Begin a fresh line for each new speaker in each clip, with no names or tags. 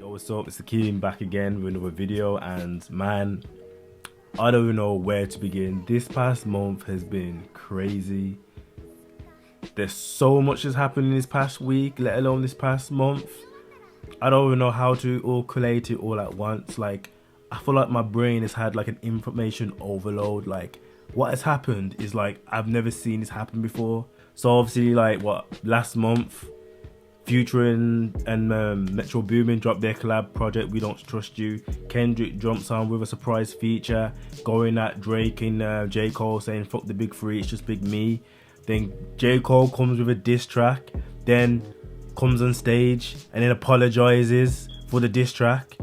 Yo, what's up? It's the Keelan back again with another video, and man, I don't even know where to begin. This past month has been crazy. There's so much has happened in this past week, let alone this past month. I don't even know how to all collate it all at once. Like, I feel like my brain has had like an information overload. Like, what has happened is like I've never seen this happen before. So obviously, like, last month, Future and Metro Boomin dropped their collab project We Don't Trust You. Kendrick jumps on with a surprise feature, going at Drake and J. Cole, saying fuck the big three, it's just big me. Then J. Cole comes with a diss track, then comes on stage and then apologizes for the diss track,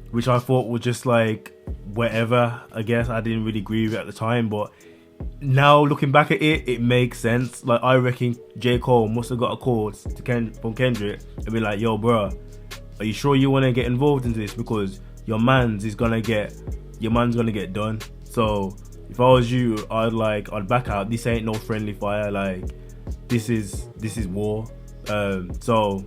which I thought was just like whatever. I guess I didn't really agree with it at the time, but now looking back at it, it makes sense. Like, I reckon J. Cole must have got a call from Kendrick and be like, yo bro, are you sure you want to get involved into this, because your man's gonna get done. So if I was you, I'd back out. This ain't no friendly fire. Like, this is war. So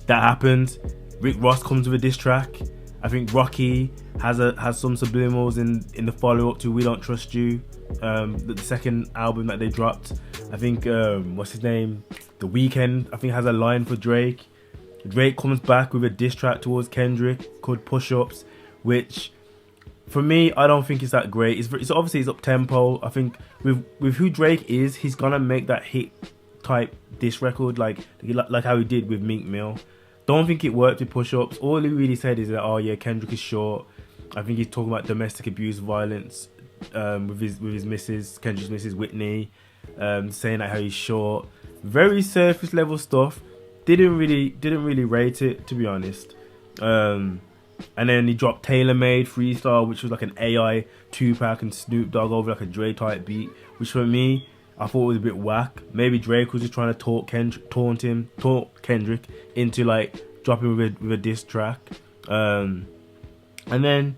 that happened. Rick Ross comes with a diss track. I think Rocky has some subliminals in the follow up to We Don't Trust You, the second album that they dropped. I think what's his name, The Weeknd, I think has a line for Drake. Drake comes back with a diss track towards Kendrick called Push Ups, which for me, I don't think it's that great. It's obviously it's up tempo. I think with who Drake is, he's gonna make that hit type diss record like how he did with Meek Mill. Don't think it worked with Push Ups. All he really said is that, oh yeah, Kendrick is short. I think he's talking about domestic abuse, violence with his missus, Kendrick's missus Whitney, saying that how he's short. Very surface level stuff. Didn't really rate it, to be honest. And then he dropped Tailor Made Freestyle, which was like an AI Tupac and Snoop Dogg over like a Dre type beat, which for me, I thought was a bit whack. Maybe Drake was just trying to talk Kendrick into like dropping with a diss track. And then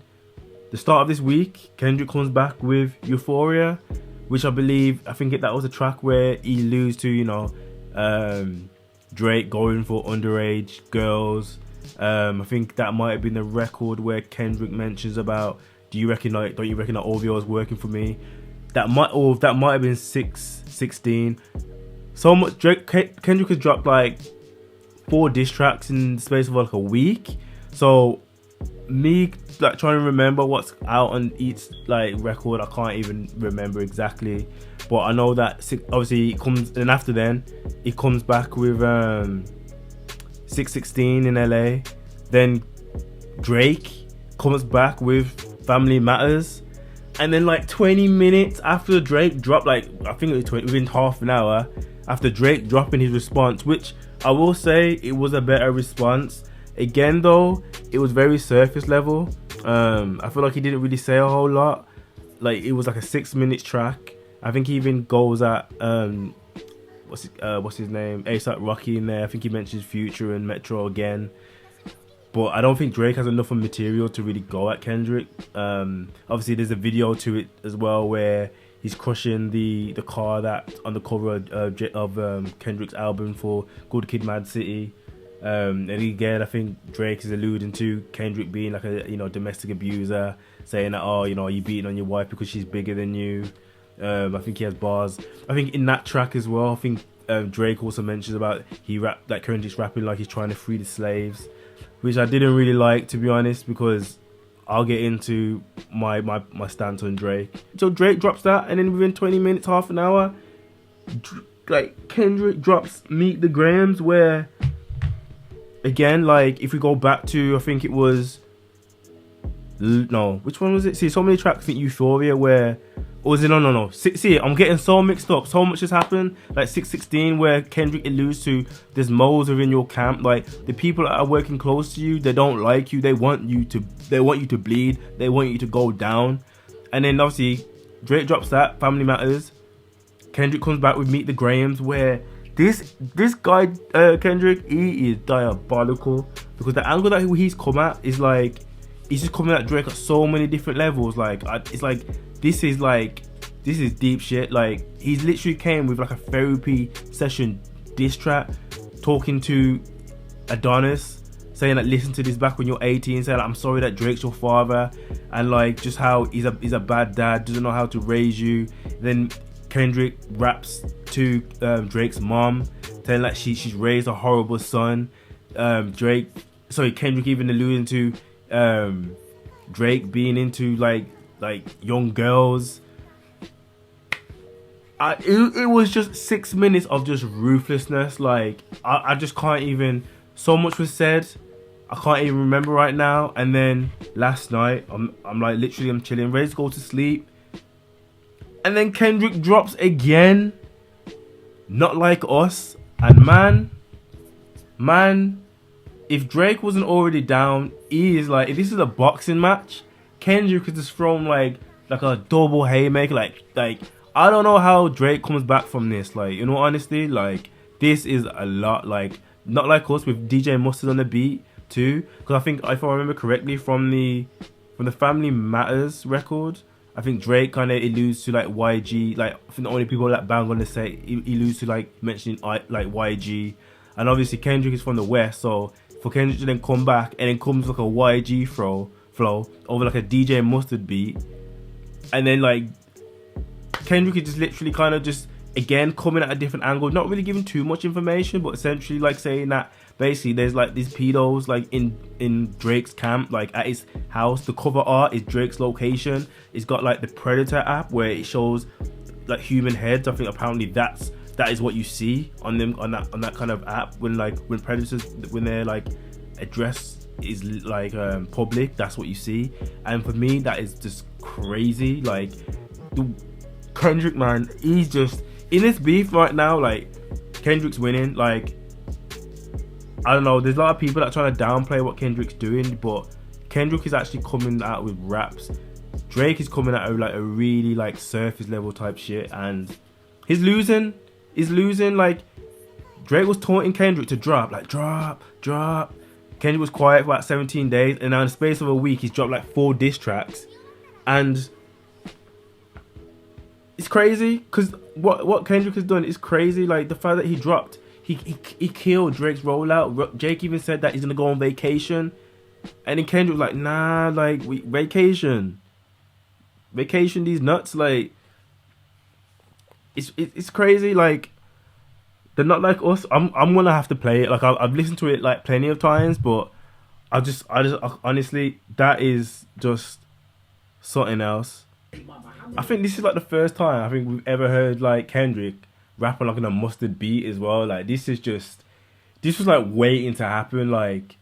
the start of this week, Kendrick comes back with Euphoria, which I think that was a track where he alludes to, Drake going for underage girls. I think that might have been the record where Kendrick mentions about, don't you reckon that OVO is working for me? That might have been 16. So much Kendrick has dropped like 4 diss tracks in the space of like a week. So me like trying to remember what's out on each like record, I can't even remember exactly. But I know that obviously it comes, and after then it comes back with 616 in LA. Then Drake comes back with Family Matters. And then like 20 minutes after Drake dropped, like I think it was within half an hour after Drake dropping his response, which I will say it was a better response. Again though, it was very surface level. I feel like he didn't really say a whole lot. Like, it was like a 6-minute track. I think he even goes at what's his name, A$AP Rocky in there. I think he mentions Future and Metro again. But I don't think Drake has enough of material to really go at Kendrick. Obviously, there's a video to it as well where he's crushing the car that on the cover of Kendrick's album for Good Kid, Mad City. And again, I think Drake is alluding to Kendrick being like a domestic abuser, saying that, oh, you beating on your wife because she's bigger than you. I think he has bars. I think in that track as well, I think Drake also mentions about Kendrick's rapping like he's trying to free the slaves, which I didn't really like, to be honest, because I'll get into my stance on Drake. So Drake drops that, and then within 20 minutes, half an hour, like Kendrick drops Meet the Grahams, where again, like if we go back to, I think it was which one was it? See, so many tracks. I think Euphoria, where. Or was it no? See, I'm getting so mixed up. So much has happened. Like 616, where Kendrick alludes to there's moles within your camp. Like, the people that are working close to you, they don't like you. They want you to bleed. They want you to go down. And then obviously Drake drops that Family Matters. Kendrick comes back with Meet the Grahams, where this guy Kendrick, he is diabolical, because the angle that he's come at is like he's just coming at Drake at so many different levels. Like, it's like. This is deep shit. Like, he's literally came with like a therapy session diss track, talking to Adonis, saying like listen to this back when you're 18, saying like, I'm sorry that Drake's your father, and like just how he's a bad dad, doesn't know how to raise you. Then Kendrick raps to Drake's mom, saying like she's raised a horrible son. Kendrick even alluding to Drake being into like young girls. It was just 6 minutes of just ruthlessness. Like I just can't even. So much was said, I can't even remember right now. And then last night, I'm like literally I'm chilling, ready to go to sleep. And then Kendrick drops again. Not Like Us. And man, if Drake wasn't already down, he is like, if this is a boxing match, Kendrick could just throw him like a double haymaker. Like I don't know how Drake comes back from this. Like, you know, honestly, like this is a lot. Like Not Like Us with DJ Mustard on the beat too. Because I think if I remember correctly from the Family Matters record, I think Drake kind of alludes to like YG. Like I think the only people that bang on the set, he alludes to like mentioning like YG. And obviously Kendrick is from the West, so for Kendrick to then come back and then comes like a YG flow over like a DJ Mustard beat, and then like Kendrick is just literally kind of just again coming at a different angle, not really giving too much information, but essentially like saying that basically there's like these pedos like in Drake's camp, like at his house. The cover art is Drake's location. It's got like the Predator app where it shows like human heads. I think apparently that is what you see on that kind of app when predators, when their like address is like public, that's what you see. And for me that is just crazy. Like the Kendrick, man, he's just in this beef right now. Like Kendrick's winning. Like I don't know, there's a lot of people that are trying to downplay what Kendrick's doing, but Kendrick is actually coming out with raps. Drake is coming out with like a really like surface level type shit, and he's losing. Like Drake was taunting Kendrick to drop Kendrick was quiet for about 17 days, and now in the space of a week he's dropped like 4 diss tracks. And it's crazy because what Kendrick has done is crazy. Like the fact that he dropped, he killed Drake's rollout. Drake even said that he's gonna go on vacation, and then Kendrick was like, nah, like vacation these nuts. Like it's crazy. Like they're Not Like Us. I'm gonna have to play it. Like I've listened to it like plenty of times, but I just honestly, that is just something else. I think this is like the first time I think we've ever heard like Kendrick rapping like on a mustard beat as well. Like this was like waiting to happen. Like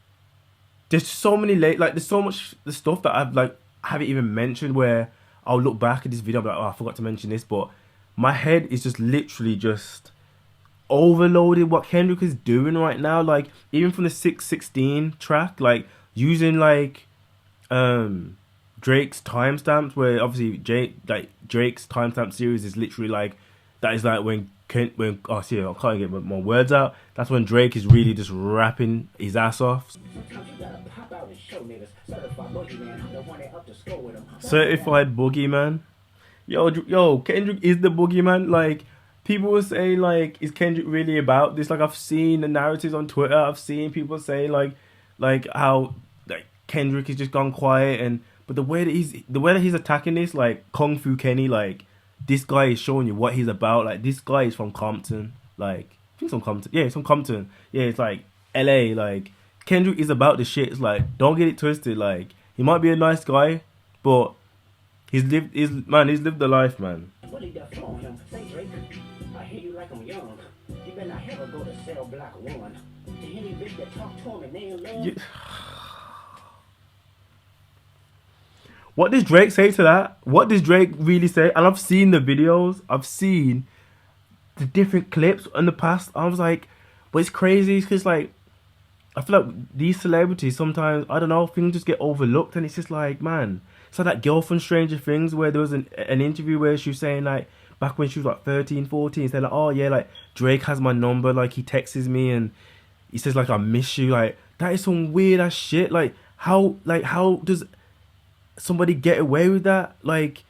there's so many there's so much the stuff that I haven't even mentioned, where I'll look back at this video and be like, oh, I forgot to mention this, but my head is just literally just overloaded what Kendrick is doing right now. Like even from the 616 track, like using like Drake's timestamps, where obviously Drake's timestamp series is literally like, that is like when I can't get my words out. That's when Drake is really just rapping his ass off. Certified boogeyman. Yo, Kendrick is the boogeyman. Like people will say like, is Kendrick really about this? Like I've seen the narratives on Twitter. I've seen people say like how like Kendrick has just gone quiet, but the way that he's attacking this, like Kung Fu Kenny, like this guy is showing you what he's about. Like this guy is from Compton. Like I think from Compton. Yeah, it's from Compton. Yeah, it's like LA. Like Kendrick is about the shit. It's like, don't get it twisted. Like he might be a nice guy, but he's lived the life, man.
I hear you like I'm young. You better not ever go to cell block 1. To any bitch that talk to him and they in love.
What does Drake say to that? What does Drake really say? And I've seen the videos. I've seen the different clips in the past. I was like, but it's crazy because like, I feel like these celebrities sometimes, I don't know, things just get overlooked, and it's just like, man, it's like that girl from Stranger Things where there was an interview where she was saying like, back when she was like 13, 14, they're like, oh yeah, like Drake has my number, like he texts me and he says like, I miss you. Like that is some weird ass shit. Like how does somebody get away with that? Like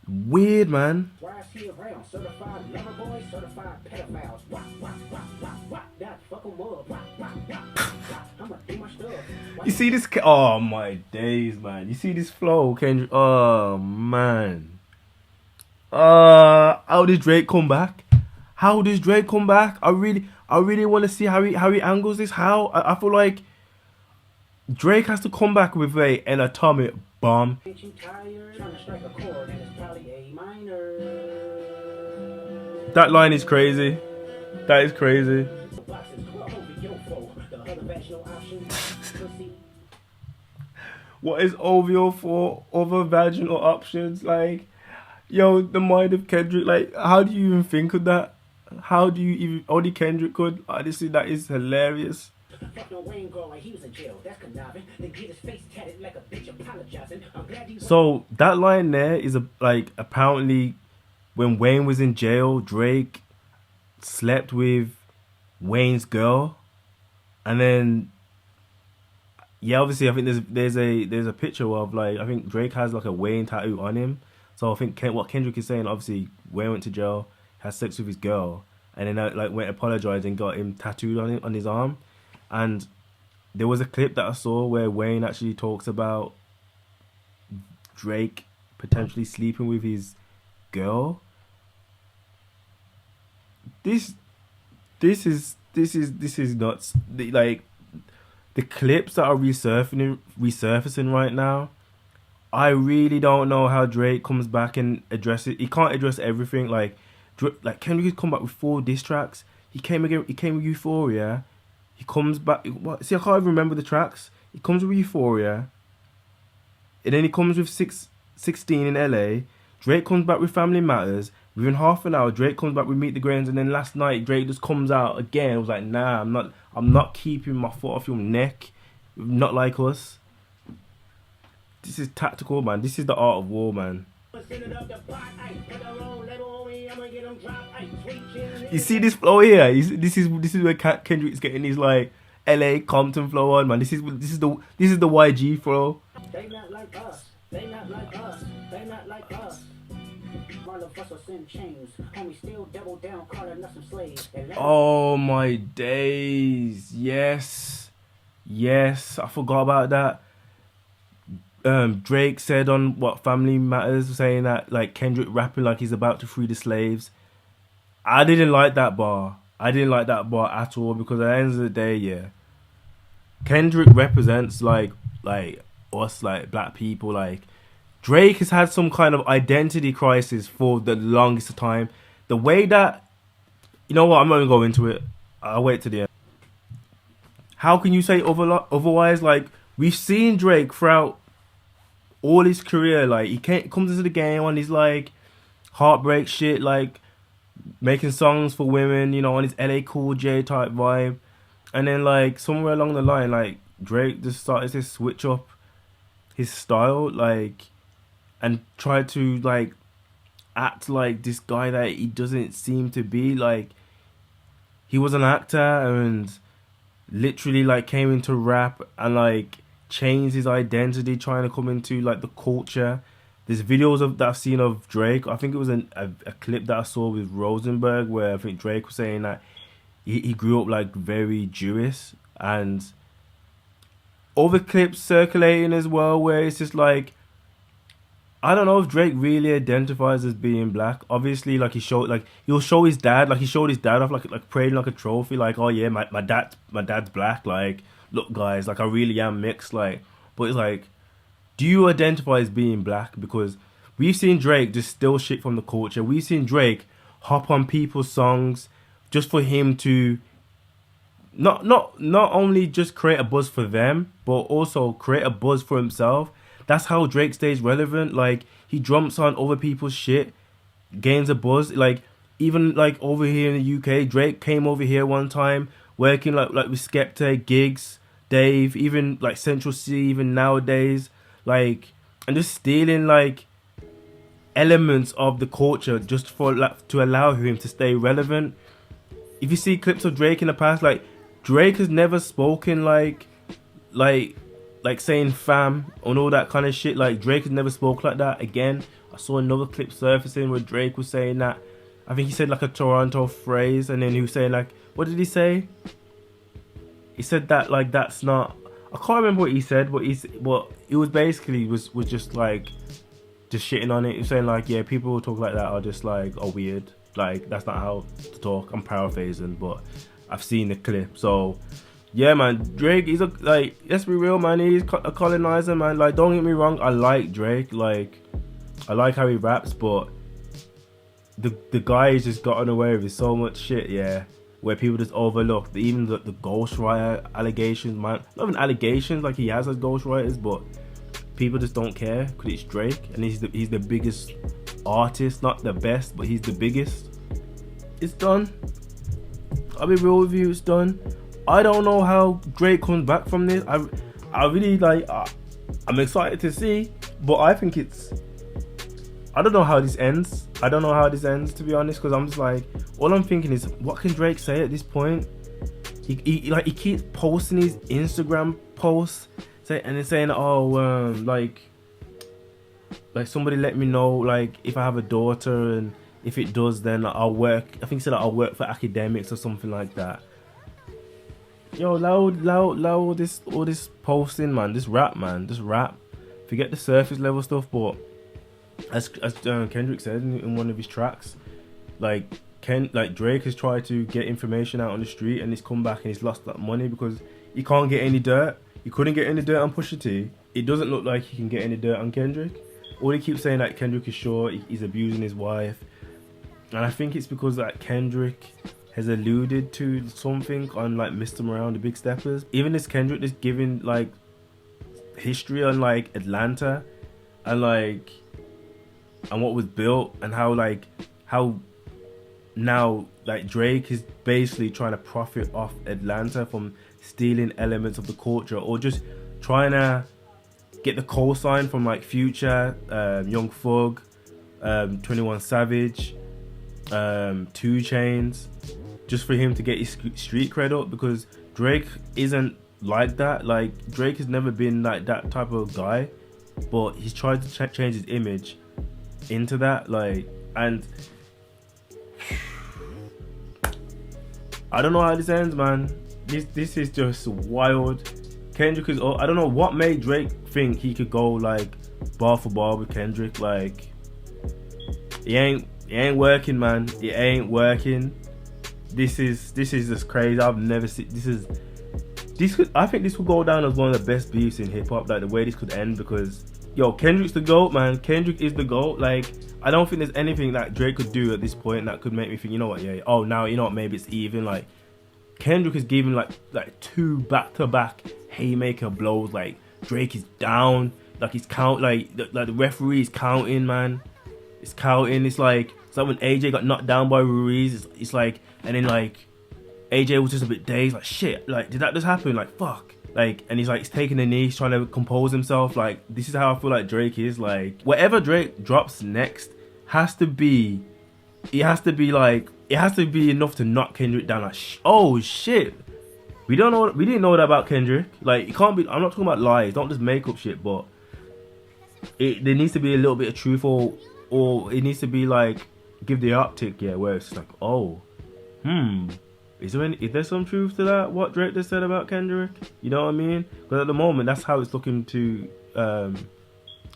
weird, man.
Why is he around? Certified lover boys, certified pedophiles. That fucking world. I'ma do my stuff.
You see this? Oh my days, man! You see this flow, Kendrick? Oh man! How does Drake come back? How does Drake come back? I really want to see how he angles this. How I feel like Drake has to come back with an atomic bomb.
Ain't you tired? Trying to strike a chord and it's probably A minor.
That line is crazy. That is crazy. What is OVO for? Other vaginal options? Like, yo, the mind of Kendrick. Like, how do you even think of that? How do you even? Only Kendrick could. Honestly, that is hilarious. So that line there is like apparently when Wayne was in jail, Drake slept with Wayne's girl, and then yeah, obviously I think there's a picture of like I think Drake has like a Wayne tattoo on him. So I think what Kendrick is saying, obviously Wayne went to jail, had sex with his girl, and then like went apologized and got him tattooed on his arm. And there was a clip that I saw where Wayne actually talks about Drake potentially sleeping with his girl. This is nuts. Like the clips that are resurfacing right now, I really don't know how Drake comes back and address it. He can't address everything. Like Kendrick come back with 4 diss tracks. He came with Euphoria. He comes back. See, I can't even remember the tracks. He comes with Euphoria, and then he comes with 16 in LA. Drake comes back with Family Matters. Within half an hour, Drake comes back with Meet the Grains, and then last night Drake just comes out again. I was like, nah, I'm not keeping my foot off your neck. Not like us. This is tactical, man. This is the art of war, man. You see this flow here? This is where Kendrick's getting his like LA Compton flow on, man. This is the YG flow.
They not like us. They not like us. They not like us.
Oh my days. Yes, I forgot about that. Drake said on what Family Matters, saying that like Kendrick rapping like he's about to free the slaves. I didn't like that bar. At all, because at the end of the day, yeah, Kendrick represents like us, like black people. Like Drake has had some kind of identity crisis for the longest time. The way that, you know what, I'm not gonna go into it. I'll wait to the end. How can you say otherwise? Like, we've seen Drake throughout all his career. Like, he comes into the game on his like heartbreak shit, like making songs for women, you know, on his LA Cool J type vibe. And then like somewhere along the line, like Drake just started to switch up his style, like, and try to like act like this guy that he doesn't seem to be. Like, he was an actor and literally like came into rap and like changed his identity, trying to come into like the culture. There's videos that I've seen of Drake. I think it was a clip that I saw with Rosenberg where I think Drake was saying that he grew up like very Jewish, and other clips circulating as well where it's just like, I don't know if Drake really identifies as being black. Obviously, like he'll show his dad, like he showed his dad off like parading like a trophy, like, oh yeah, my dad's black, like, look guys, like I really am mixed, like. But it's like, do you identify as being black? Because we've seen Drake just steal shit from the culture. We've seen Drake hop on people's songs just for him to not only just create a buzz for them, but also create a buzz for himself. That's how Drake stays relevant. Like, he jumps on other people's shit, gains a buzz. Like, even like over here in the UK, Drake came over here one time working like with Skepta, Gigs, Dave, even like Central C, even nowadays, like, and just stealing like elements of the culture just for to allow him to stay relevant. If you see clips of Drake in the past, like Drake has never spoken like saying fam and all that kind of shit. Like, Drake has never spoke like that. Again, I saw another clip surfacing where Drake was saying that, I think he said like a Toronto phrase, and then he was saying like, what did he say? he said that like that's not. I can't remember what he said, but it was basically was just like just shitting on it. He was saying like, yeah, people who talk like that are just like are weird. Like that's not how to talk. I'm paraphrasing, but I've seen the clip. So yeah, man, Drake, he's like, let's be real, man, he's a colonizer, man. Like, don't get me wrong, I like Drake, like, I like how he raps, but the guy has just gotten away with so much shit, yeah, where people just overlook even the ghostwriter allegations, man. Not even allegations, like he has as ghostwriters, but people just don't care because it's Drake, and he's the biggest artist, not the best, but he's the biggest. It's done. I'll be real with you, it's done. I don't know how Drake comes back from this. I really like. I'm excited to see, but I think I don't know how this ends. I don't know how this ends, to be honest, because I'm just like, all I'm thinking is, what can Drake say at this point? He keeps posting his Instagram posts, saying, oh, like somebody let me know, like if I have a daughter, and if it does, then I'll work. I think he said I'll work for academics or something like that. Yo, allow all this posting, man. This rap. Forget the surface level stuff, but as Kendrick said in one of his tracks, like Drake has tried to get information out on the street, and he's come back and he's lost that money because he can't get any dirt. He couldn't get any dirt on Pusha T. It doesn't look like he can get any dirt on Kendrick. All he keeps saying that Kendrick is sure he's abusing his wife, and I think it's because that Kendrick has alluded to something on like Mr. Morale, the Big Steppers. Even this Kendrick is giving like history on like Atlanta and what was built, and how now like Drake is basically trying to profit off Atlanta from stealing elements of the culture, or just trying to get the cosign from like Future, Young Thug, 21 Savage, 2 Chainz, just for him to get his street cred up, because Drake isn't like that. Like Drake has never been like that type of guy, but he's tried to change his image into that, like, and I don't know how this ends, man. This is just wild. Kendrick is, I don't know what made Drake think he could go like bar for bar with Kendrick. Like, it ain't working, man. It ain't working. This is just crazy. I've never seen I think this could go down as one of the best beefs in hip hop. Like the way this could end, because yo, Kendrick's the GOAT, man. Kendrick is the GOAT. Like, I don't think there's anything that Drake could do at this point that could make me think, you know what, yeah, oh, now, you know what, maybe it's even. Like, Kendrick is giving like 2 back-to-back haymaker blows. Like, Drake is down. Like, he's the referee is counting, man. It's counting. It's like when AJ got knocked down by Ruiz. It's like, and then like AJ was just a bit dazed. Like, shit. Like, did that just happen? Like, fuck. Like, and he's like, he's taking a knee, he's trying to compose himself. Like, this is how I feel like Drake is. Like, whatever Drake drops next has to be enough to knock Kendrick down. Like, oh shit, we didn't know that about Kendrick. Like, it can't be. I'm not talking about lies. Don't just make up shit. But there needs to be a little bit of truth, or it needs to be like, give the uptick, yeah, where it's like, oh, Is there some truth to that? What Drake just said about Kendrick? You know what I mean? Because at the moment, that's how it's looking to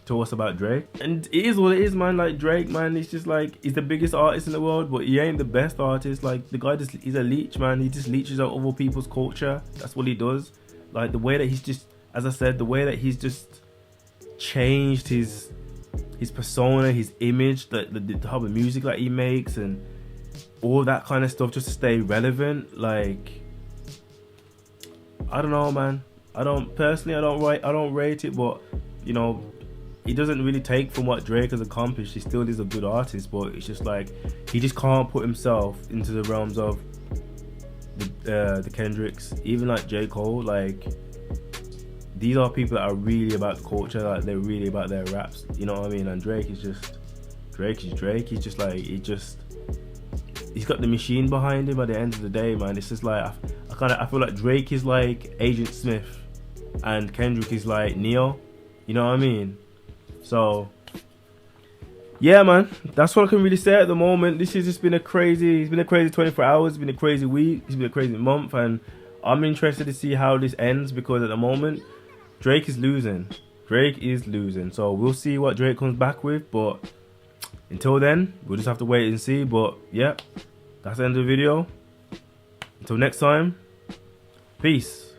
us about Drake. And it is what it is, man. Like, Drake, man, he's just like, he's the biggest artist in the world, but he ain't the best artist. Like, the guy he's a leech, man. He just leeches out other people's culture. That's what he does. Like, the way that he's just, as I said, the way that he's just changed his persona, his image, the type of music that he makes, and all that kind of stuff, just to stay relevant. Like, I don't know, man. I don't rate it, but you know, he doesn't really take from what Drake has accomplished. He still is a good artist, but it's just like, he just can't put himself into the realms of the Kendricks, even like J. Cole. Like, these are people that are really about the culture, like they're really about their raps, you know what I mean? And Drake is Drake. He's just like, he's got the machine behind him. At the end of the day, man, it's just like, I feel like Drake is like Agent Smith and Kendrick is like Neo, you know what I mean? So yeah, man, that's what I can really say at the moment. This has just been it's been a crazy 24 hours, it's been a crazy week, it's been a crazy month, and I'm interested to see how this ends, because at the moment Drake is losing. So we'll see what Drake comes back with, but until then we'll just have to wait and see. But yeah, that's the end of the video. Until next time, peace.